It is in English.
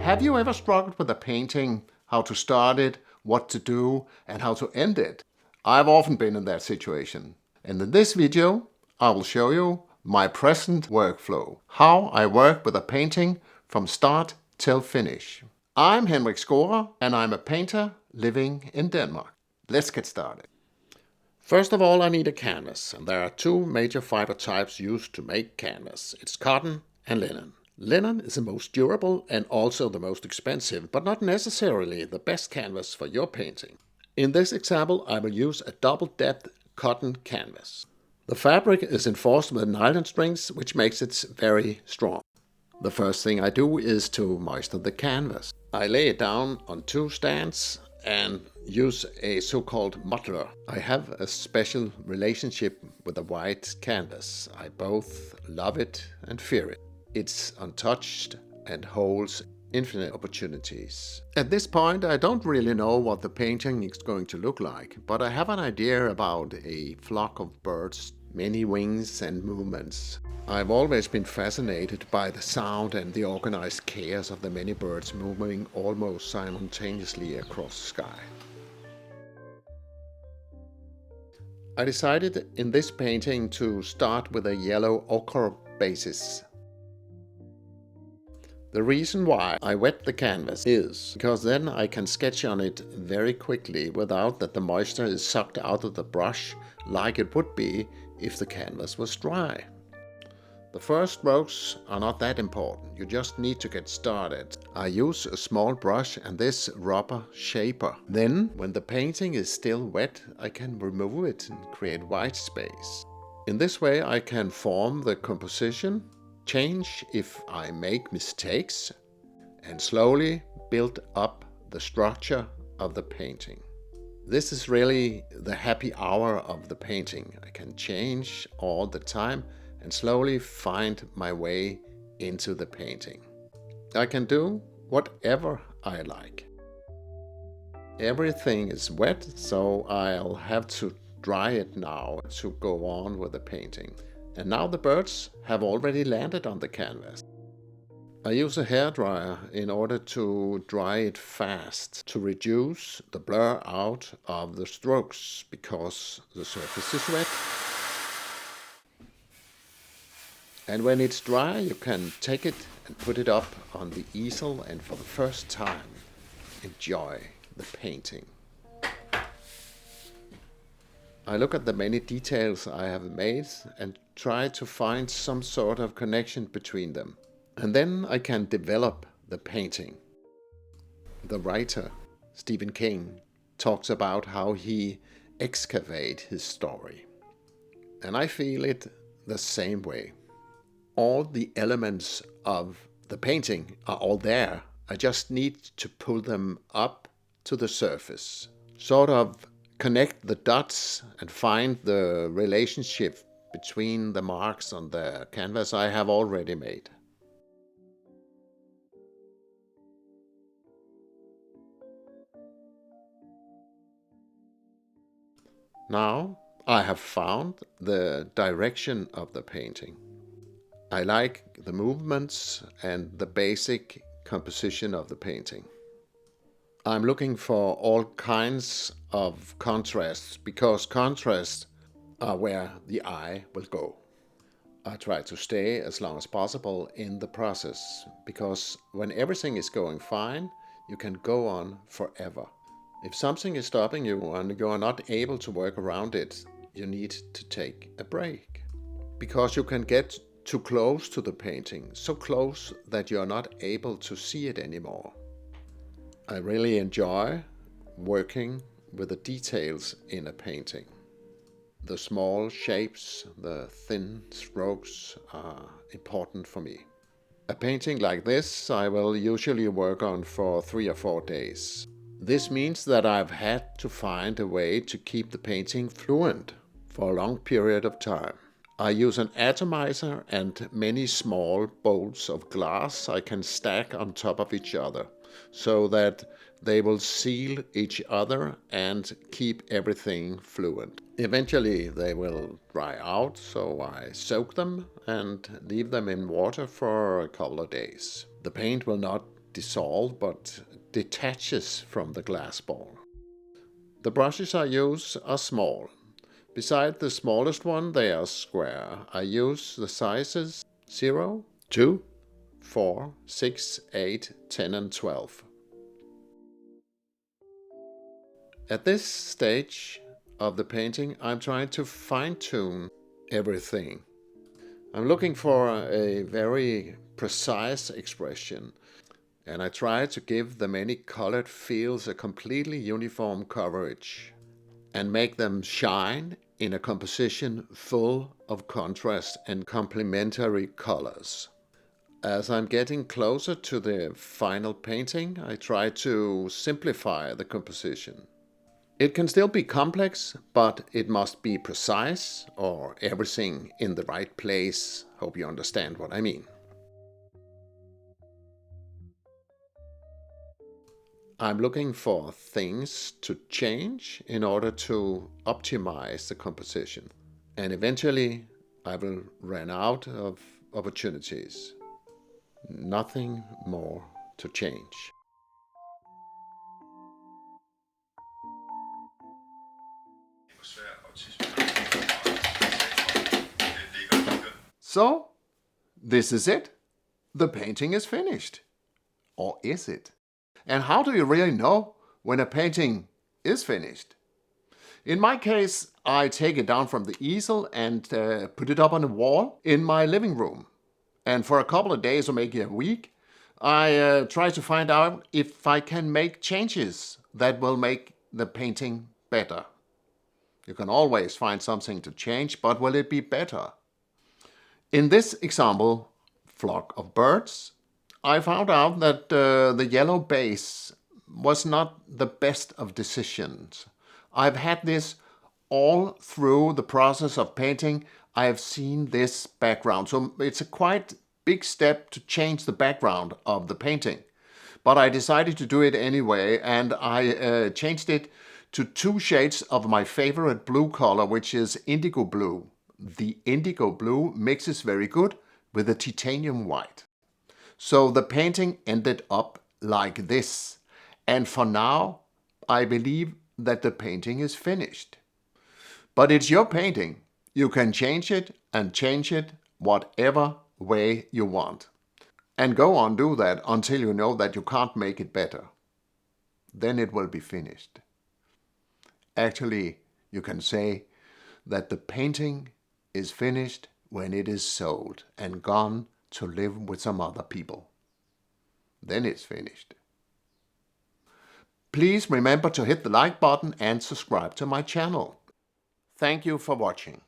Have you ever struggled with a painting, how to start it, what to do, and how to end it? I've often been in that situation. And in this video, I will show you my present workflow, how I work with a painting from start till finish. I'm Henrik Scorer, and I'm a painter living in Denmark. Let's get started. First of all, I need a canvas, and there are two major fiber types used to make canvas. It's cotton and linen. Linen is the most durable and also the most expensive, but not necessarily the best canvas for your painting. In this example, I will use a double-depth cotton canvas. The fabric is enforced with nylon strings, which makes it very strong. The first thing I do is to moisten the canvas. I lay it down on two stands and use a so-called muddler. I have a special relationship with the white canvas. I both love it and fear it. It's untouched and holds infinite opportunities. At this point, I don't really know what the painting is going to look like, but I have an idea about a flock of birds, many wings and movements. I've always been fascinated by the sound and the organized chaos of the many birds moving almost simultaneously across the sky. I decided in this painting to start with a yellow ochre basis. The reason why I wet the canvas is because then I can sketch on it very quickly without that the moisture is sucked out of the brush like it would be if the canvas was dry. The first strokes are not that important, you just need to get started. I use a small brush and this rubber shaper. Then, when the painting is still wet, I can remove it and create white space. In this way I can form the composition, change if I make mistakes, and slowly build up the structure of the painting. This is really the happy hour of the painting. I can change all the time and slowly find my way into the painting. I can do whatever I like. Everything is wet, so I'll have to dry it now to go on with the painting. And now the birds have already landed on the canvas. I use a hairdryer in order to dry it fast to reduce the blur out of the strokes because the surface is wet. And when it's dry, you can take it and put it up on the easel and for the first time enjoy the painting. I look at the many details I have made and try to find some sort of connection between them. And then I can develop the painting. The writer, Stephen King, talks about how he excavates his story. And I feel it the same way. All the elements of the painting are all there. I just need to pull them up to the surface. Sort of connect the dots and find the relationship between the marks on the canvas I have already made. Now I have found the direction of the painting. I like the movements and the basic composition of the painting. I'm looking for all kinds of contrasts because contrasts are where the eye will go. I try to stay as long as possible in the process because when everything is going fine, you can go on forever. If something is stopping you and you are not able to work around it, you need to take a break because you can get too close to the painting, so close that you are not able to see it anymore. I really enjoy working with the details in a painting. The small shapes, the thin strokes are important for me. A painting like this I will usually work on for 3 or 4 days. This means that I've had to find a way to keep the painting fluent for a long period of time. I use an atomizer and many small bolts of glass I can stack on top of each other so that they will seal each other and keep everything fluent. Eventually they will dry out, so I soak them and leave them in water for a couple of days. The paint will not dissolve but detaches from the glass ball. The brushes I use are small. Beside the smallest one, they are square. I use the sizes 0, 2, 4, 6, 8, 10 and 12. At this stage of the painting, I'm trying to fine-tune everything. I'm looking for a very precise expression, and I try to give the many colored fields a completely uniform coverage and make them shine in a composition full of contrast and complementary colors. As I'm getting closer to the final painting, I try to simplify the composition. It can still be complex, but it must be precise or everything in the right place. Hope you understand what I mean. I'm looking for things to change in order to optimize the composition. And eventually I will run out of opportunities. Nothing more to change. So, this is it. The painting is finished. Or is it? And how do you really know when a painting is finished? In my case, I take it down from the easel and put it up on the wall in my living room. And for a couple of days or maybe a week, I try to find out if I can make changes that will make the painting better. You can always find something to change, but will it be better? In this example, flock of birds, I found out that the yellow base was not the best of decisions. I've had this all through the process of painting. I have seen this background, so it's a quite big step to change the background of the painting. But I decided to do it anyway, and I changed it to 2 shades of my favorite blue color, which is indigo blue. The indigo blue mixes very good with the titanium white. So the painting ended up like this. And for now, I believe that the painting is finished. But it's your painting. You can change it and change it whatever way you want. And go on do that until you know that you can't make it better. Then it will be finished. Actually, you can say that the painting is finished when it is sold and gone to live with some other people. Then it's finished. Please remember to hit the like button and subscribe to my channel. Thank you for watching.